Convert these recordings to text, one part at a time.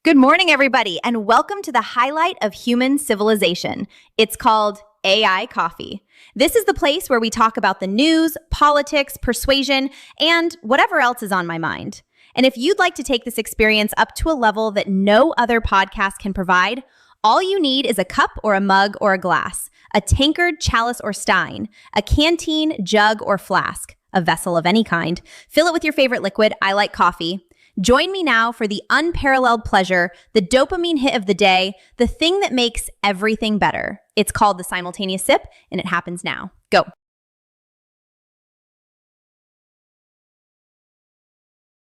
Good morning, everybody, and welcome to the highlight of human civilization. It's called AI Coffee. This is the place where we talk about the news, politics, persuasion, and whatever else is on my mind. And if you'd like to take this experience up to a level that no other podcast can provide, all you need is a cup or a mug or a glass, a tankard, chalice, or stein, a canteen, jug, or flask, a vessel of any kind. Fill it with your favorite liquid. I like coffee. Join me now for the unparalleled pleasure, the dopamine hit of the day, the thing that makes everything better. It's called the simultaneous sip, and it happens now. Go.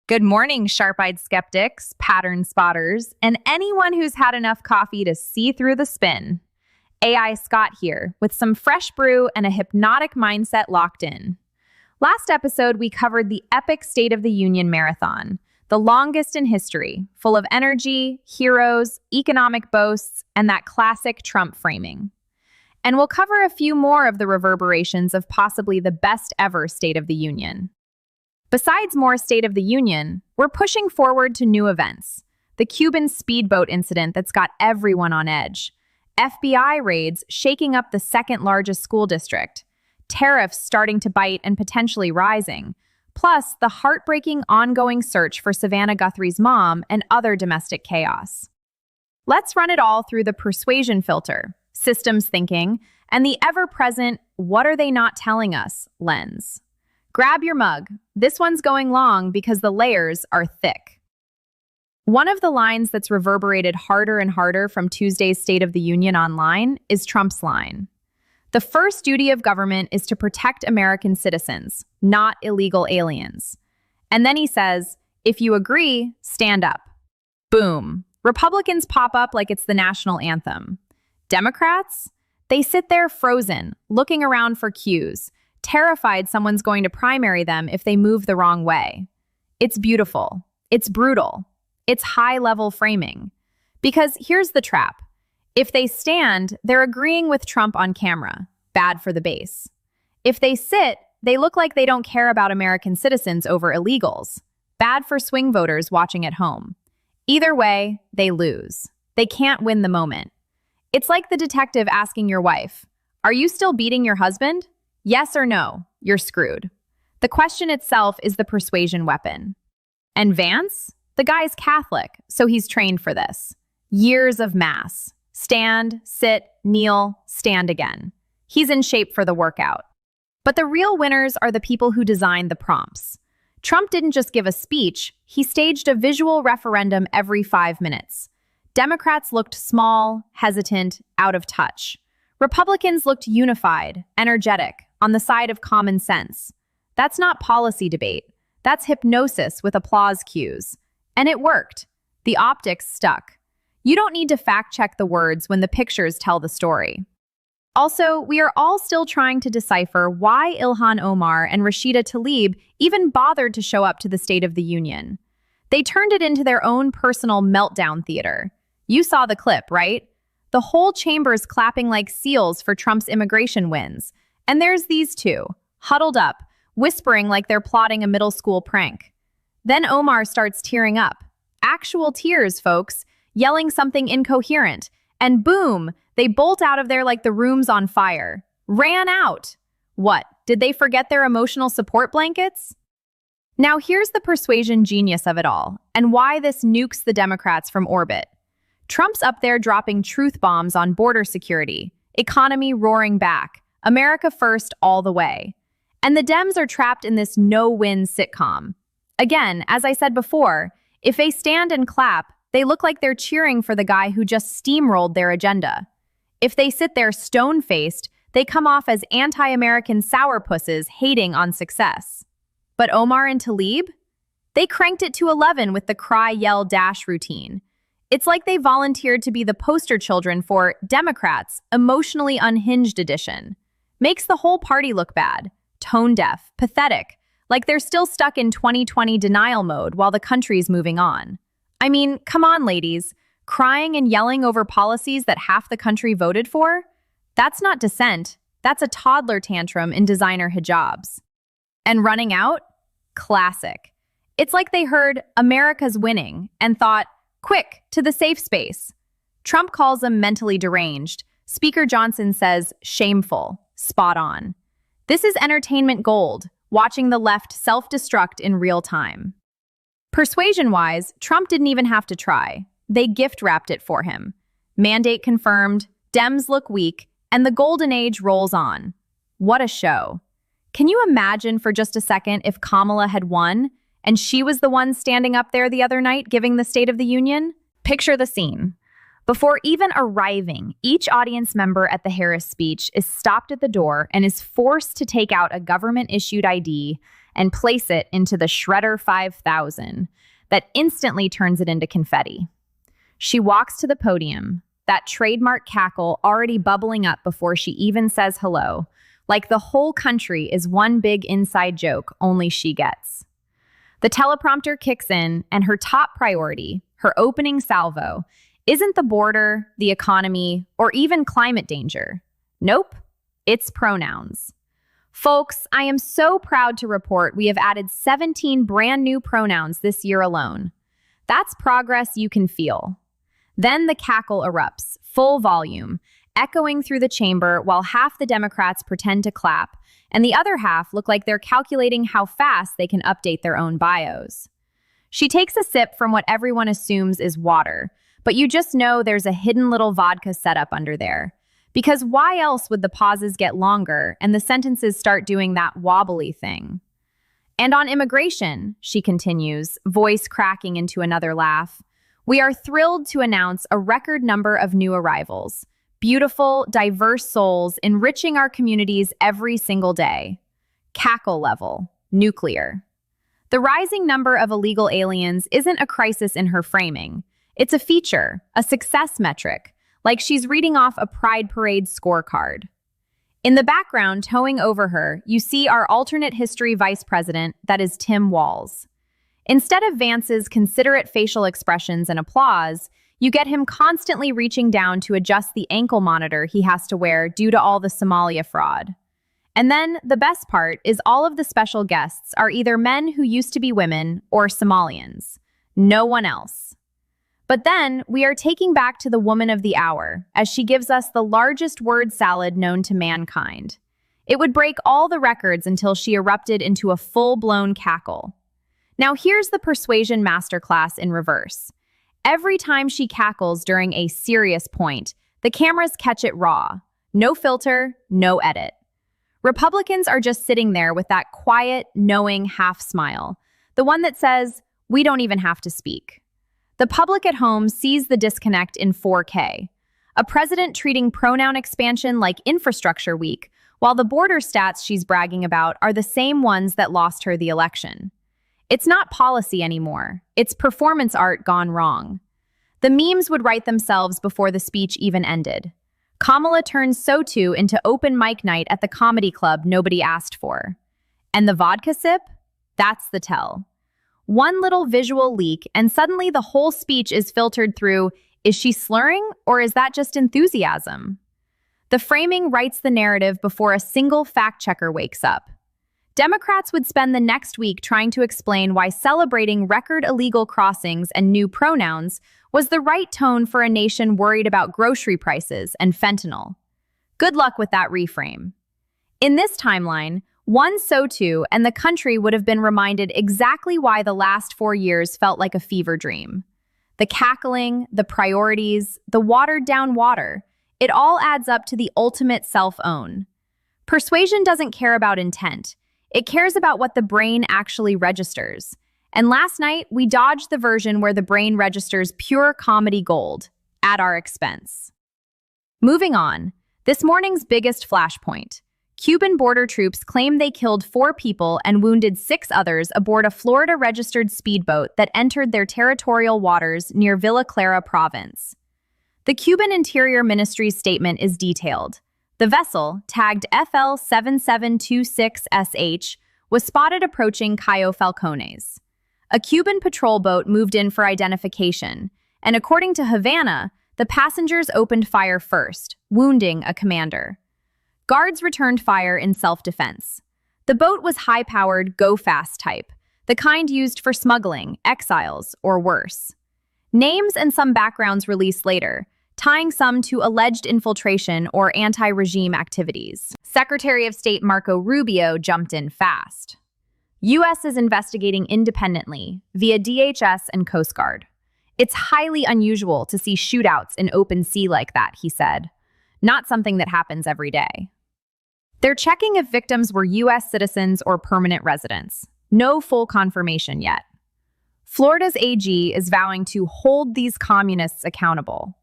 Good morning, sharp-eyed skeptics, pattern spotters, and anyone who's had enough coffee to see through the spin. AI Scott here, with some fresh brew and a hypnotic mindset locked in. Last episode, we covered the epic State of the Union marathon, the longest in history, full of energy, heroes, economic boasts, and that classic Trump framing. And we'll cover a few more of the reverberations of possibly the best ever State of the Union. Besides more State of the Union, we're pushing forward to new events. The Cuban speedboat incident that's got everyone on edge. FBI raids shaking up the second largest school district. Tariffs starting to bite and potentially rising. Plus, the heartbreaking ongoing search for Savannah Guthrie's mom and other domestic chaos. Let's run it all through the persuasion filter, systems thinking, and the ever-present "what are they not telling us" lens. Grab your mug. This one's going long because the layers are thick. One of the lines that's reverberated harder and harder from Tuesday's State of the Union online is Trump's line. The first duty of government is to protect American citizens, not illegal aliens. And then he says, if you agree, stand up. Boom. Republicans pop up like it's the national anthem. Democrats? They sit there frozen, looking around for cues, terrified someone's going to primary them if they move the wrong way. It's beautiful. It's brutal. It's high-level framing. Because here's the trap. If they stand, they're agreeing with Trump on camera. Bad for the base. If they sit, they look like they don't care about American citizens over illegals. Bad for swing voters watching at home. Either way, they lose. They can't win the moment. It's like the detective asking your wife, "Are you still beating your husband?" Yes or no, you're screwed. The question itself is the persuasion weapon. And Vance? The guy's Catholic, so he's trained for this. Years of mass. Stand, sit, kneel, stand again. He's in shape for the workout. But the real winners are the people who designed the prompts. Trump didn't just give a speech, he staged a visual referendum every 5 minutes. Democrats looked small, hesitant, out of touch. Republicans looked unified, energetic, on the side of common sense. That's not policy debate. That's hypnosis with applause cues. And it worked. The optics stuck. You don't need to fact-check the words when the pictures tell the story. Also, we are all still trying to decipher why Ilhan Omar and Rashida Tlaib even bothered to show up to the State of the Union. They turned it into their own personal meltdown theater. You saw the clip, right? The whole chamber's clapping like seals for Trump's immigration wins. And there's these two, huddled up, whispering like they're plotting a middle school prank. Then Omar starts tearing up. Actual tears, folks. Yelling something incoherent, and boom, they bolt out of there like the room's on fire. Ran out. What, did they forget their emotional support blankets? Now here's the persuasion genius of it all, and why this nukes the Democrats from orbit. Trump's up there dropping truth bombs on border security, economy roaring back, America first all the way. And the Dems are trapped in this no-win sitcom. Again, as I said before, if they stand and clap, they look like they're cheering for the guy who just steamrolled their agenda. If they sit there stone-faced, they come off as anti-American sourpusses hating on success. But Omar and Tlaib? They cranked it to 11 with the cry, yell, dash routine. It's like they volunteered to be the poster children for Democrats' emotionally unhinged edition. Makes the whole party look bad, tone-deaf, pathetic, like they're still stuck in 2020 denial mode while the country's moving on. I mean, come on, ladies. Crying and yelling over policies that half the country voted for? That's not dissent. That's a toddler tantrum in designer hijabs. And running out? Classic. It's like they heard America's winning and thought, Quick, to the safe space. Trump calls them mentally deranged. Speaker Johnson says shameful. Spot on. This is entertainment gold, watching the left self-destruct in real time. Persuasion-wise, Trump didn't even have to try. They gift-wrapped it for him. Mandate confirmed, Dems look weak, and the golden age rolls on. What a show. Can you imagine for just a second if Kamala had won, and she was the one standing up there the other night giving the State of the Union? Picture the scene. Before even arriving, each audience member at the Harris speech is stopped at the door and is forced to take out a government-issued ID and place it into the Shredder 5000 that instantly turns it into confetti. She walks to the podium, that trademark cackle already bubbling up before she even says hello, like the whole country is one big inside joke only she gets. The teleprompter kicks in, and her top priority, her opening salvo, isn't the border, the economy, or even climate danger. Nope, it's pronouns. Folks, I am so proud to report we have added 17 brand new pronouns this year alone. That's progress you can feel. Then the cackle erupts, full volume, echoing through the chamber while half the Democrats pretend to clap, and the other half look like they're calculating how fast they can update their own bios. She takes a sip from what everyone assumes is water, but you just know there's a hidden little vodka setup under there. Because why else would the pauses get longer and the sentences start doing that wobbly thing? And on immigration, she continues, voice cracking into another laugh, we are thrilled to announce a record number of new arrivals. Beautiful, diverse souls enriching our communities every single day. Cackle level, nuclear. The rising number of illegal aliens isn't a crisis in her framing. It's a feature, a success metric, like she's reading off a Pride Parade scorecard. In the background, towing over her, you see our alternate history vice president, that is Tim Walz. Instead of Vance's considerate facial expressions and applause, you get him constantly reaching down to adjust the ankle monitor he has to wear due to all the Somalia fraud. And then, the best part is all of the special guests are either men who used to be women or Somalians. No one else. But then, we are taking back to the woman of the hour, as she gives us the largest word salad known to mankind. It would break all the records until she erupted into a full-blown cackle. Now here's the persuasion masterclass in reverse. Every time she cackles during a serious point, the cameras catch it raw. No filter, no edit. Republicans are just sitting there with that quiet, knowing half smile. The one that says, we don't even have to speak. The public at home sees the disconnect in 4K. A president treating pronoun expansion like infrastructure week, while the border stats she's bragging about are the same ones that lost her the election. It's not policy anymore. It's performance art gone wrong. The memes would write themselves before the speech even ended. Kamala turns so-too into open mic night at the comedy club nobody asked for. And the vodka sip? That's the tell. One little visual leak, and suddenly the whole speech is filtered through, is she slurring, or is that just enthusiasm? The framing writes the narrative before a single fact-checker wakes up. Democrats would spend the next week trying to explain why celebrating record illegal crossings and new pronouns was the right tone for a nation worried about grocery prices and fentanyl. Good luck with that reframe. In this timeline, one so-too and the country would have been reminded exactly why the last 4 years felt like a fever dream. The cackling, the priorities, the watered-down water, it all adds up to the ultimate self-own. Persuasion doesn't care about intent. It cares about what the brain actually registers. And last night, we dodged the version where the brain registers pure comedy gold, at our expense. Moving on, this morning's biggest flashpoint. Cuban border troops claim they killed 4 people and wounded 6 others aboard a Florida-registered speedboat that entered their territorial waters near Villa Clara province. The Cuban Interior Ministry's statement is detailed. The vessel, tagged FL7726SH, was spotted approaching Cayo Falcones. A Cuban patrol boat moved in for identification, and according to Havana, the passengers opened fire first, wounding a commander. Guards returned fire in self-defense. The boat was high-powered, go-fast type, the kind used for smuggling, exiles, or worse. Names and some backgrounds released later, tying some to alleged infiltration or anti-regime activities. Secretary of State Marco Rubio jumped in fast. U.S. is investigating independently via DHS and Coast Guard. It's highly unusual to see shootouts in open sea like that, he said. Not something that happens every day. They're checking if victims were U.S. citizens or permanent residents. No full confirmation yet. Florida's AG is vowing to hold these communists accountable.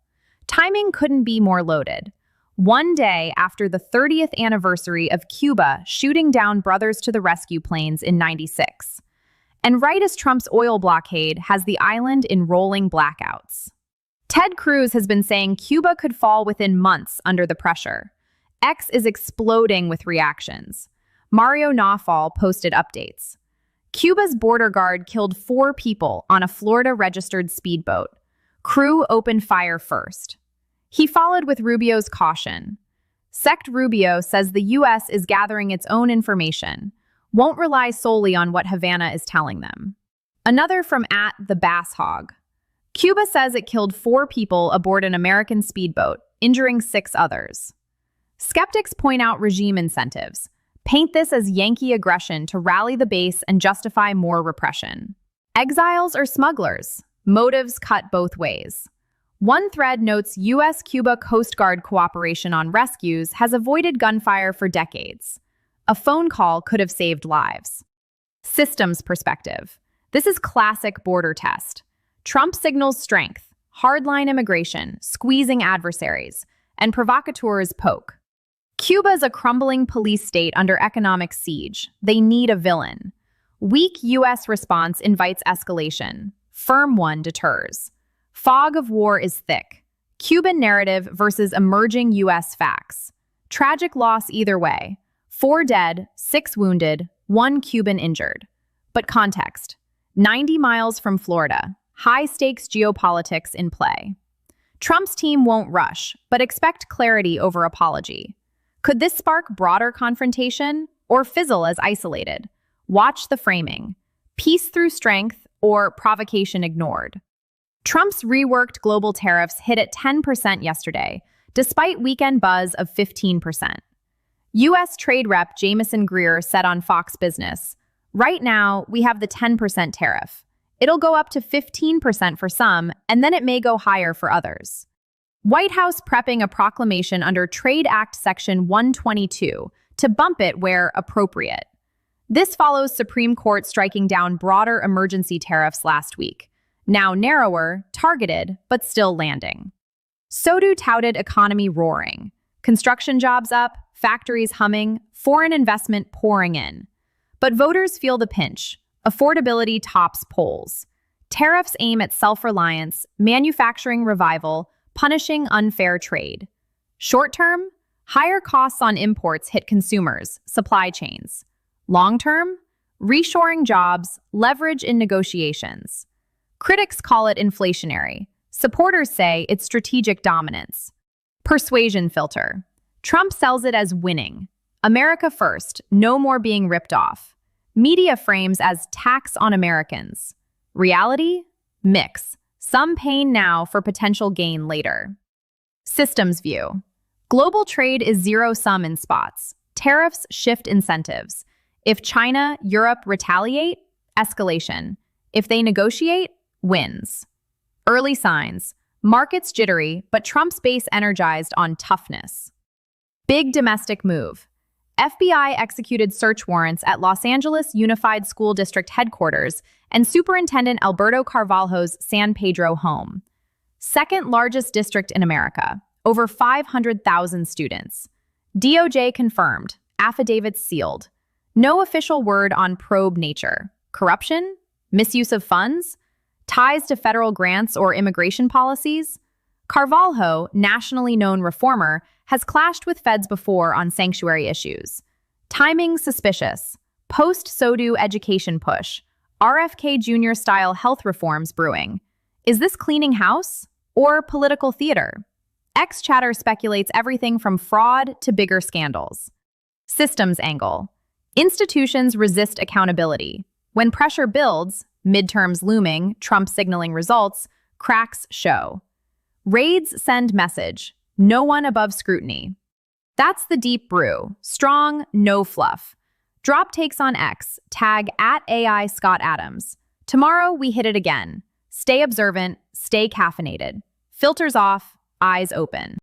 Timing couldn't be more loaded. One day after the 30th anniversary of Cuba shooting down Brothers to the Rescue planes in '96. And right as Trump's oil blockade has the island in rolling blackouts. Ted Cruz has been saying Cuba could fall within months under the pressure. X is exploding with reactions. Mario Nawfal posted updates. Cuba's border guard killed 4 people on a Florida-registered speedboat. Crew opened fire first. He followed with Rubio's caution. Sect Rubio says the U.S. is gathering its own information, won't rely solely on what Havana is telling them. Another from @TheBassHog. Cuba says it killed 4 people aboard an American speedboat, injuring 6 others. Skeptics point out regime incentives, paint this as Yankee aggression to rally the base and justify more repression. Exiles or smugglers? Motives cut both ways. One thread notes U.S.-Cuba Coast Guard cooperation on rescues has avoided gunfire for decades. A phone call could have saved lives. Systems perspective. This is classic border test. Trump signals strength, hardline immigration, squeezing adversaries, and provocateurs poke. Cuba is a crumbling police state under economic siege. They need a villain. Weak U.S. response invites escalation. Firm one deters. Fog of war is thick. Cuban narrative versus emerging U.S. facts. Tragic loss either way. 4 dead, 6 wounded, 1 Cuban injured. But context. 90 miles from Florida. High-stakes geopolitics in play. Trump's team won't rush, but expect clarity over apology. Could this spark broader confrontation or fizzle as isolated? Watch the framing. Peace through strength or provocation ignored. Trump's reworked global tariffs hit at 10% yesterday, despite weekend buzz of 15%. U.S. Trade Rep Jamieson Greer said on Fox Business, "Right now, we have the 10% tariff. It'll go up to 15% for some, and then it may go higher for others." White House prepping a proclamation under Trade Act Section 122 to bump it where appropriate. This follows Supreme Court striking down broader emergency tariffs last week. Now narrower, targeted, but still landing. Sodu touted economy roaring. Construction jobs up, factories humming, foreign investment pouring in. But voters feel the pinch. Affordability tops polls. Tariffs aim at self-reliance, manufacturing revival, punishing unfair trade. Short term, higher costs on imports hit consumers, supply chains. Long term, reshoring jobs, leverage in negotiations. Critics call it inflationary. Supporters say it's strategic dominance. Persuasion filter. Trump sells it as winning. America first, no more being ripped off. Media frames as tax on Americans. Reality? Mix. Some pain now for potential gain later. Systems view. Global trade is zero-sum in spots. Tariffs shift incentives. If China, Europe retaliate, escalation. If they negotiate, wins. Early signs. Markets jittery, but Trump's base energized on toughness. Big domestic move. FBI executed search warrants at Los Angeles Unified School District headquarters and Superintendent Alberto Carvalho's San Pedro home. Second largest district in America, over 500,000 students. DOJ confirmed, affidavits sealed. No official word on probe nature. Corruption? Misuse of funds? Ties to federal grants or immigration policies? Carvalho, nationally known reformer, has clashed with feds before on sanctuary issues. Timing suspicious. Post-Sodu education push. RFK Jr.-style health reforms brewing. Is this cleaning house or political theater? X-Chatter speculates everything from fraud to bigger scandals. Systems angle. Institutions resist accountability. When pressure builds, midterms looming, Trump signaling results, Cracks show. Raids send message. No one above scrutiny. That's the deep brew. Strong, no fluff. Drop takes on X. Tag @AI Scott Adams. Tomorrow we hit it again. Stay observant, stay caffeinated. Filters off, eyes open.